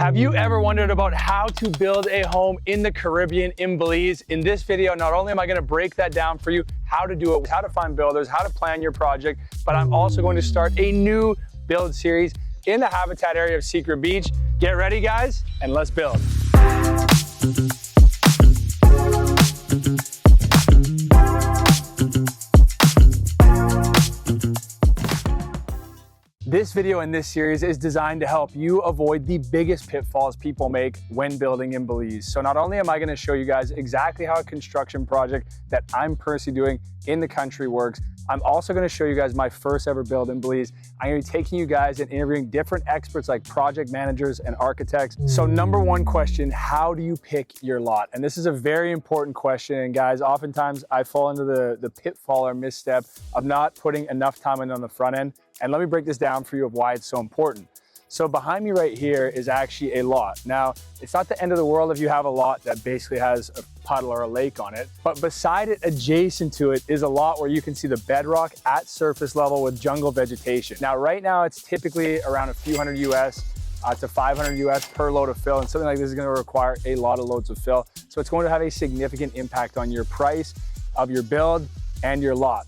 Have you ever wondered about how to build a home in the Caribbean, in Belize? In this video, not only am I going to break that down for you, how to do it, how to find builders, how to plan your project, but I'm also going to start a new build series in the habitat area of Secret Beach. Get ready, guys, and let's build. This video in this series is designed to help you avoid the biggest pitfalls people make when building in Belize. So not only am I going to show you guys exactly how a construction project that I'm personally doing in the country works, I'm also going to show you guys my first ever build in Belize. I'm going to be taking you guys and interviewing different experts like project managers and architects. So number one question, how do you pick your lot? And this is a very important question. And guys, oftentimes I fall into the pitfall or misstep of not putting enough time in on the front end. And let me break this down for you of why it's so important. So behind me right here is actually a lot. Now, it's not the end of the world if you have a lot that basically has a puddle or a lake on it, but beside it, adjacent to it, is a lot where you can see the bedrock at surface level with jungle vegetation. Now, right now, it's typically around a few hundred US to 500 US per load of fill, and something like this is going to require a lot of loads of fill. So it's going to have a significant impact on your price of your build and your lot.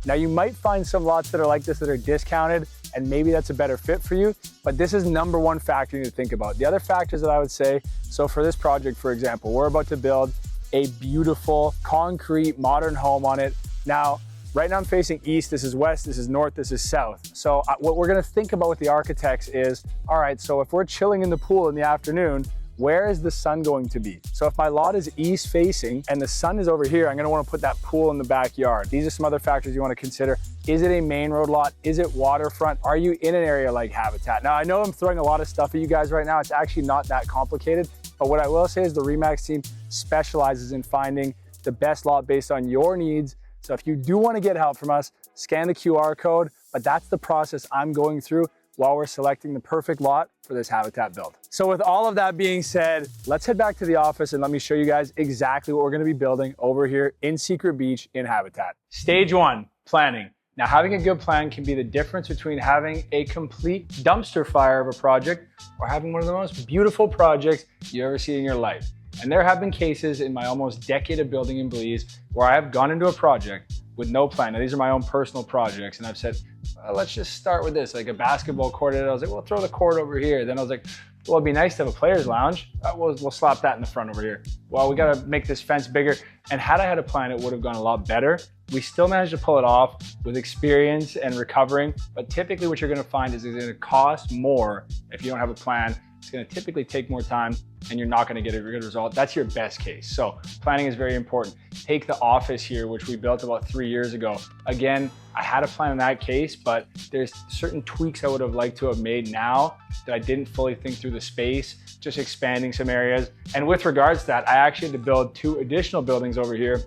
Now, you might find some lots that are like this that are discounted, and maybe that's a better fit for you, but this is number one factor you need to think about. The other factors that I would say, so for this project, for example, we're about to build a beautiful concrete modern home on it. Now, right now I'm facing east, this is west, this is north, this is south. So what we're gonna think about with the architects is, all right, so if we're chilling in the pool in the afternoon, where is the sun going to be? So if my lot is east facing and the sun is over here, I'm gonna wanna put that pool in the backyard. These are some other factors you wanna consider. Is it a main road lot? Is it waterfront? Are you in an area like Habitat? Now, I know I'm throwing a lot of stuff at you guys right now. It's actually not that complicated, but what I will say is the RE/MAX team specializes in finding the best lot based on your needs. So if you do wanna get help from us, scan the QR code, but that's the process I'm going through while we're selecting the perfect lot for this Habitat build. So with all of that being said, let's head back to the office and let me show you guys exactly what we're gonna be building over here in Secret Beach in Habitat. Stage one, planning. Now, having a good plan can be the difference between having a complete dumpster fire of a project or having one of the most beautiful projects you ever see in your life. And there have been cases in my almost decade of building in Belize where I have gone into a project with no plan. Now, these are my own personal projects, and I've said, well, let's just start with this, like a basketball court. And I was like, well, throw the court over here. Then I was like, well, it'd be nice to have a player's lounge. We'll slap that in the front over here. Well, we gotta make this fence bigger. And had I had a plan, it would have gone a lot better. We still managed to pull it off with experience and recovering. But typically what you're gonna find is it's gonna cost more if you don't have a plan. It's gonna typically take more time and you're not gonna get a good result. That's your best case. So planning is very important. Take the office here, which we built about 3 years ago. Again, I had a plan in that case, but there's certain tweaks I would have liked to have made now that I didn't fully think through the space, just expanding some areas. And with regards to that, I actually had to build 2 additional buildings over here,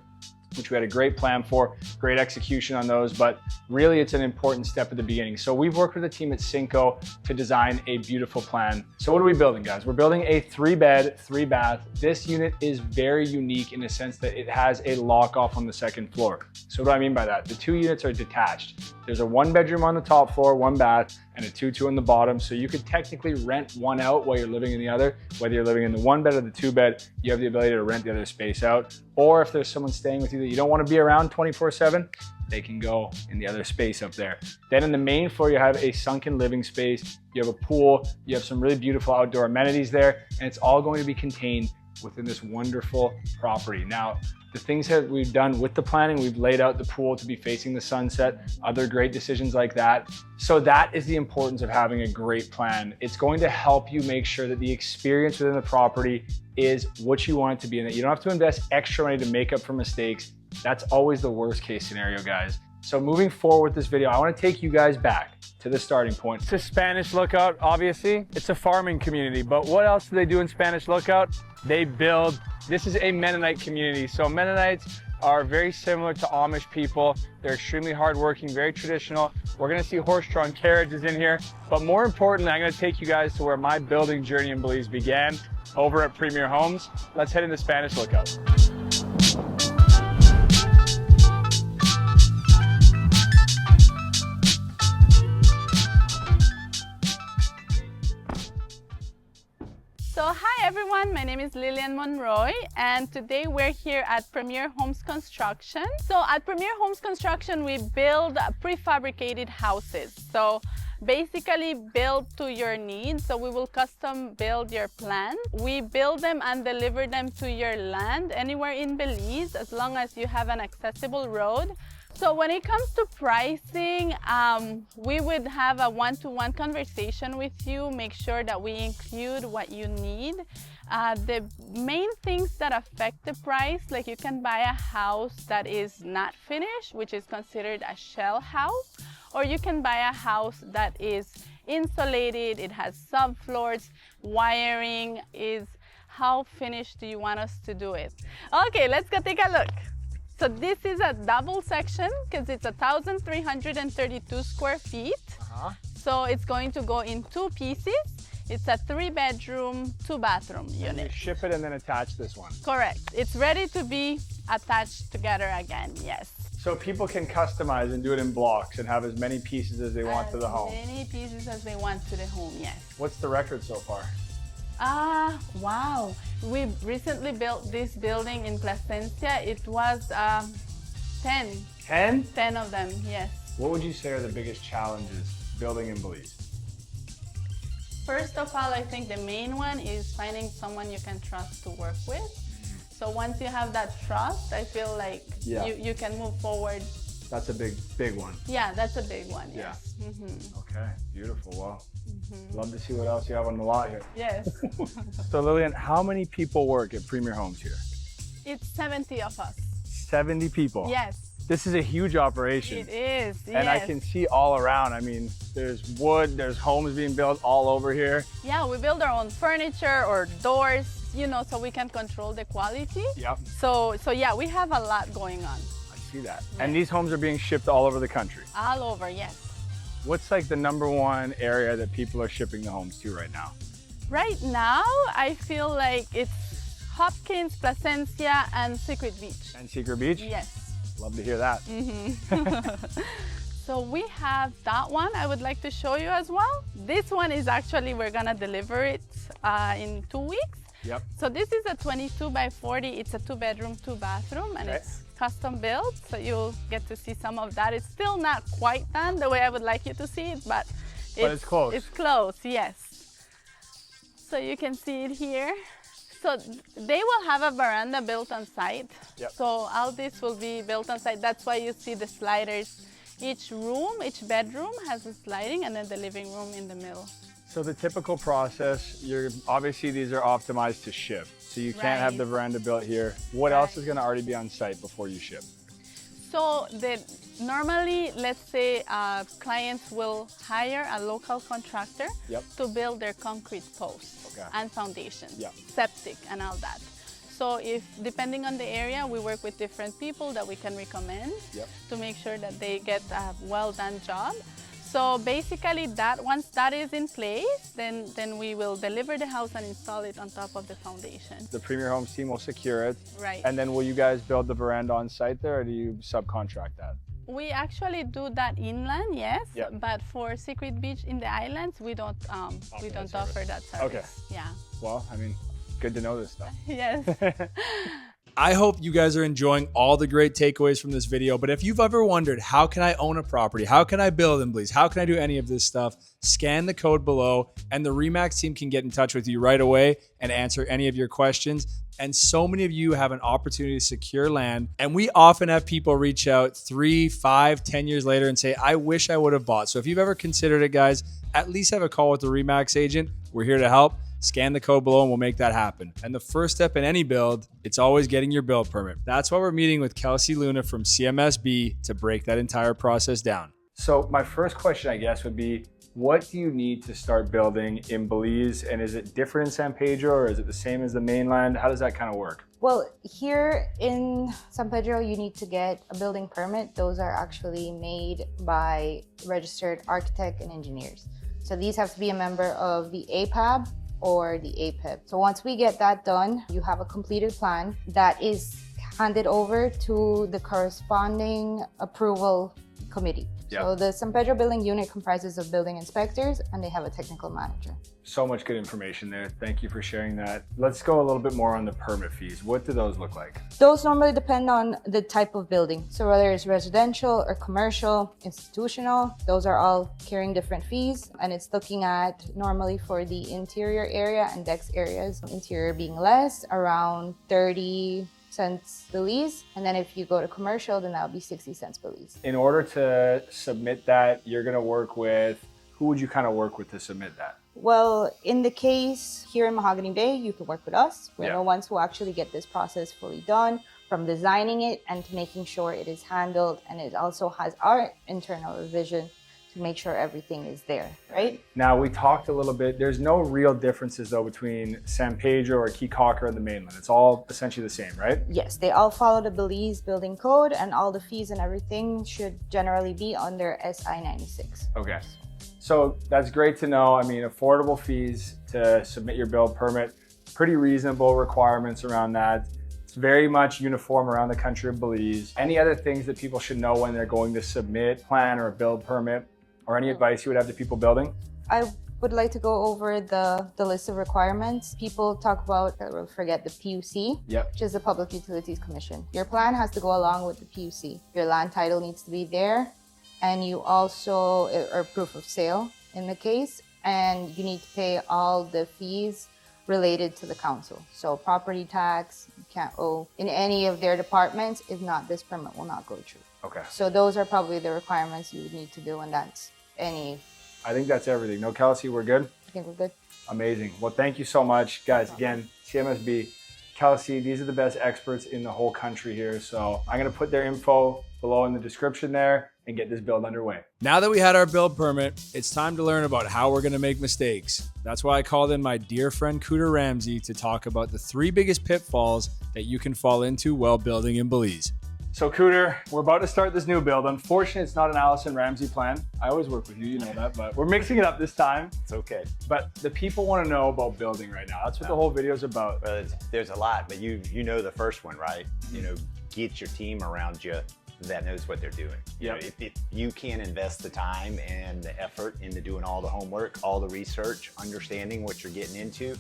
which we had a great plan for, great execution on those, but really it's an important step at the beginning. So we've worked with the team at Cinco to design a beautiful plan. So what are we building, guys? We're building a 3-bed, 3-bath. This unit is very unique in the sense that it has a lock off on the second floor. So what do I mean by that? The 2 units are detached. There's a 1-bedroom on the top floor, 1 bath, and a 2-2 on the bottom. So you could technically rent one out while you're living in the other. Whether you're living in the 1 bed or the 2 bed, you have the ability to rent the other space out. Or if there's someone staying with you that you don't want to be around 24/7, they can go in the other space up there. Then in the main floor, you have a sunken living space. You have a pool. You have some really beautiful outdoor amenities there, and it's all going to be contained within this wonderful property. Now, the things that we've done with the planning, we've laid out the pool to be facing the sunset, other great decisions like that. So that is the importance of having a great plan. It's going to help you make sure that the experience within the property is what you want it to be, and that you don't have to invest extra money to make up for mistakes. That's always the worst case scenario, guys. So moving forward with this video, I want to take you guys back to the starting point. It's a Spanish Lookout, obviously. It's a farming community, but what else do they do in Spanish Lookout? They build. This is a Mennonite community. So Mennonites are very similar to Amish people. They're extremely hardworking, very traditional. We're gonna see horse-drawn carriages in here, but more importantly, I'm gonna take you guys to where my building journey in Belize began, over at Premier Homes. Let's head into Spanish Lookout. So hi everyone, my name is Lillian Monroy and today we're here at Premier Homes Construction. So at Premier Homes Construction we build prefabricated houses. So basically build to your needs. So we will custom build your plan. We build them and deliver them to your land anywhere in Belize as long as you have an accessible road. So when it comes to pricing, we would have a one-to-one conversation with you, make sure that we include what you need. The main things that affect the price, like you can buy a house that is not finished, which is considered a shell house, or you can buy a house that is insulated, it has subfloors, wiring is how finished do you want us to do it? Okay, let's go take a look. So this is a double section because it's 1,332 square feet. So it's going to go in two pieces. It's a 3-bedroom, 2-bathroom unit. You ship it and then attach this one. Correct. It's ready to be attached together again, yes. So people can customize and do it in blocks and have as many pieces as they want to the home. As many pieces as they want to the home, yes. What's the record so far? Wow. We recently built this building in Placencia. It was 10. 10? 10 of them, yes. What would you say are the biggest challenges building in Belize? First of all, I think the main one is finding someone you can trust to work with. So once you have that trust, I feel like you can move forward. That's a big one. Yeah, that's a big one, yes. Yeah. Okay, beautiful. Well, love to see what else you have on the lot here. Yes. So Lillian, how many people work at Premier Homes here? It's 70 of us. 70 people? Yes. This is a huge operation. It is, yes. And I can see all around. I mean, there's wood, there's homes being built all over here. Yeah, we build our own furniture or doors, you know, so we can control the quality. Yep. So yeah, we have a lot going on. I see that. Yes. And these homes are being shipped all over the country? All over, yes. What's like the #1 area that people are shipping the homes to right now? Right now, I feel like it's Hopkins, Placencia, and Secret Beach. And Secret Beach? Yes. Love to hear that. So we have that one I would like to show you as well. This one is actually, we're gonna deliver it in 2 weeks. Yep. So this is a 22 by 40. It's a 2-bedroom, 2-bathroom, and it's custom built. So you'll get to see some of that. It's still not quite done the way I would like you to see it, but it's close. It's close, yes. So you can see it here. So they will have a veranda built on site. Yep. So all this will be built on site. That's why you see the sliders. Each room, each bedroom has a sliding and then the living room in the middle. So the typical process, obviously these are optimized to ship. So you can't have the veranda built here. What else is going to already be on site before you ship? So normally, let's say clients will hire a local contractor to build their concrete posts and foundation, septic and all that. So depending on the area, we work with different people that we can recommend to make sure that they get a well-done job. So basically once that is in place, then we will deliver the house and install it on top of the foundation. The Premier Homes team will secure it. Right. And then will you guys build the veranda on site there, or do you subcontract that? We actually do that inland, yes. But for Secret Beach in the islands, we don't offer that service. Okay. Yeah. Well, I mean, good to know this stuff. Yes. I hope you guys are enjoying all the great takeaways from this video. But if you've ever wondered, how can I own a property? How can I build in Belize? How can I do any of this stuff? Scan the code below and the RE/MAX team can get in touch with you right away and answer any of your questions. And so many of you have an opportunity to secure land. And we often have people reach out 3, 5, 10 years later and say, I wish I would have bought. So if you've ever considered it, guys, at least have a call with the RE/MAX agent. We're here to help. Scan the code below and we'll make that happen. And the first step in any build, it's always getting your build permit. That's why we're meeting with Kelsey Luna from CMSB to break that entire process down. So my first question, I guess, would be, what do you need to start building in Belize? And is it different in San Pedro, or is it the same as the mainland? How does that kind of work? Well, here in San Pedro, you need to get a building permit. Those are actually made by registered architect and engineers. So these have to be a member of the APAB or the APIP. So once we get that done, you have a completed plan that is handed over to the corresponding approval committee. Yeah. So the San Pedro building unit comprises of building inspectors and they have a technical manager. So much good information there. Thank you for sharing that. Let's go a little bit more on the permit fees. What do those look like? Those normally depend on the type of building. So whether it's residential or commercial, institutional, those are all carrying different fees. And it's looking at normally for the interior area and decks areas, interior being less, around 30 cents Belize. And then if you go to commercial, then that would be 60 cents Belize. In order to submit that, you're gonna work with, who would you kind of work with to submit that? Well, in the case here in Mahogany Bay, you can work with us. We're Yeah. the ones who actually get this process fully done, from designing it and to making sure it is handled. And it also has our internal revision to make sure everything is there, right? Now, we talked a little bit, there's no real differences though between San Pedro or Keycocker and the mainland. It's all essentially the same, right? Yes, they all follow the Belize building code and all the fees and everything should generally be under SI 96. Okay. So that's great to know. I mean, affordable fees to submit your build permit, pretty reasonable requirements around that. It's very much uniform around the country of Belize. Any other things that people should know when they're going to submit plan or a build permit, or any advice you would have to people building? I would like to go over the list of requirements. People talk about, or forget the PUC, Yep. which is the Public Utilities Commission. Your plan has to go along with the PUC. Your land title needs to be there. And you also, or proof of sale in the case, and you need to pay all the fees related to the council. So property tax, you can't owe in any of their departments. If not, this permit will not go through. Okay. So those are probably the requirements you would need to do, and that's any, I think that's everything. No, Kelsey, we're good? I think we're good. Amazing. Well, thank you so much. Guys, again, CMSB, Kelsey, these are the best experts in the whole country here. So I'm gonna put their info below in the description there and get this build underway. Now that we had our build permit, it's time to learn about how we're going to make mistakes. That's why I called in my dear friend Cooter Ramsey to talk about the 3 biggest pitfalls that you can fall into while building in Belize. So Cooter, we're about to start this new build. Unfortunately, it's not an Allison Ramsey plan. I always work with you, you know that, but we're mixing it up this time. It's okay. But the people want to know about building right now. That's what the whole video is about. Well, there's a lot, but you know the first one, right? You know, get your team around you that knows what they're doing. You know, if you can't invest the time and the effort into doing all the homework, all the research, understanding what you're getting into,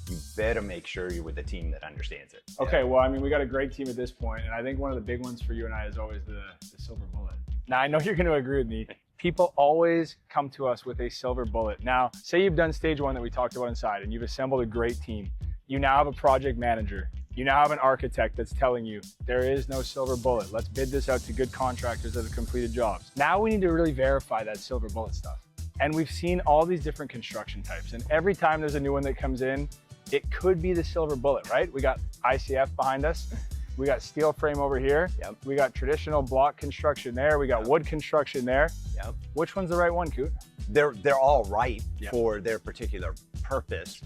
you better make sure you're with a team that understands it. Okay, well, I mean, we got a great team at this point, and I think one of the big ones for you and I is always the silver bullet. Now, I know you're going to agree with me. People always come to us with a silver bullet. Now, say you've done stage 1 that we talked about inside, and you've assembled a great team. You now have a project manager. You now have an architect that's telling you there is no silver bullet. Let's bid this out to good contractors that have completed jobs. Now we need to really verify that silver bullet stuff. And we've seen all these different construction types. And every time there's a new one that comes in, it could be the silver bullet, right? We got ICF behind us. We got steel frame over here. Yep. We got traditional block construction there. We got wood construction there. Yep. Which one's the right one, Coot? They're all right Yeah. for their particular purpose,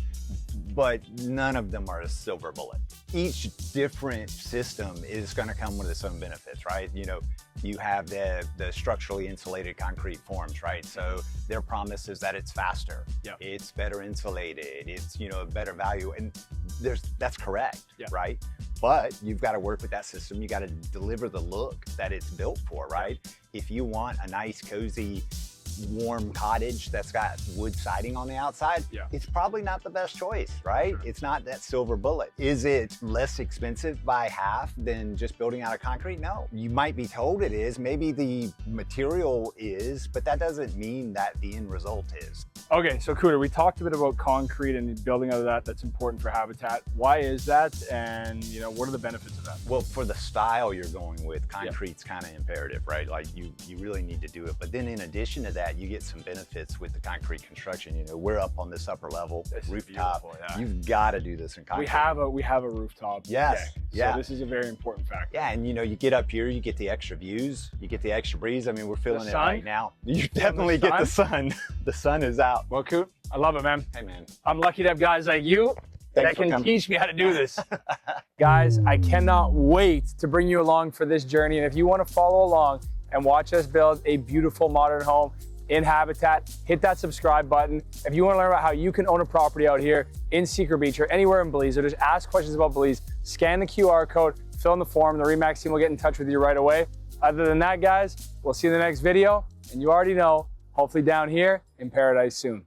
but none of them are a silver bullet. Each different system is going to come with its own benefits, right? You know, you have the structurally insulated concrete forms, right? So their promise is that it's faster, Yeah. it's better insulated, it's, you know, a better value, and that's correct, Yeah. right? But you've got to work with that system. You got to deliver the look that it's built for, right? If you want a nice, cozy, warm cottage that's got wood siding on the outside, Yeah. it's probably not the best choice, right? Sure. It's not that silver bullet. Is it less expensive by half than just building out of concrete? No. You might be told it is, maybe the material is, but that doesn't mean that the end result is. Okay, so Cooter, we talked a bit about concrete and building out of that. That's important for habitat. Why is that? And you know, what are the benefits of that? Well, for the style you're going with, concrete's kind of imperative, right? Like you really need to do it. But then in addition to that, you get some benefits with the concrete construction. You know, we're up on this upper level, This is rooftop. beautiful, yeah. You've got to do this in concrete. We have a rooftop Yes, deck. yeah. So this is a very important factor. Yeah, and you know, you get up here, you get the extra views, you get the extra breeze. I mean, we're feeling it sun? right now. You definitely get the sun. The sun is out. Well, Coot, I love it, man. Hey, man. I'm lucky to have guys like you Thanks that for can coming. teach me how to do this. Guys, I cannot wait to bring you along for this journey. And if you want to follow along and watch us build a beautiful modern home in Habitat, hit that subscribe button. If you want to learn about how you can own a property out here in Secret Beach or anywhere in Belize, or just ask questions about Belize, scan the QR code, fill in the form, the RE/MAX team will get in touch with you right away. Other than that, guys, we'll see you in the next video. And you already know, hopefully down here in paradise soon.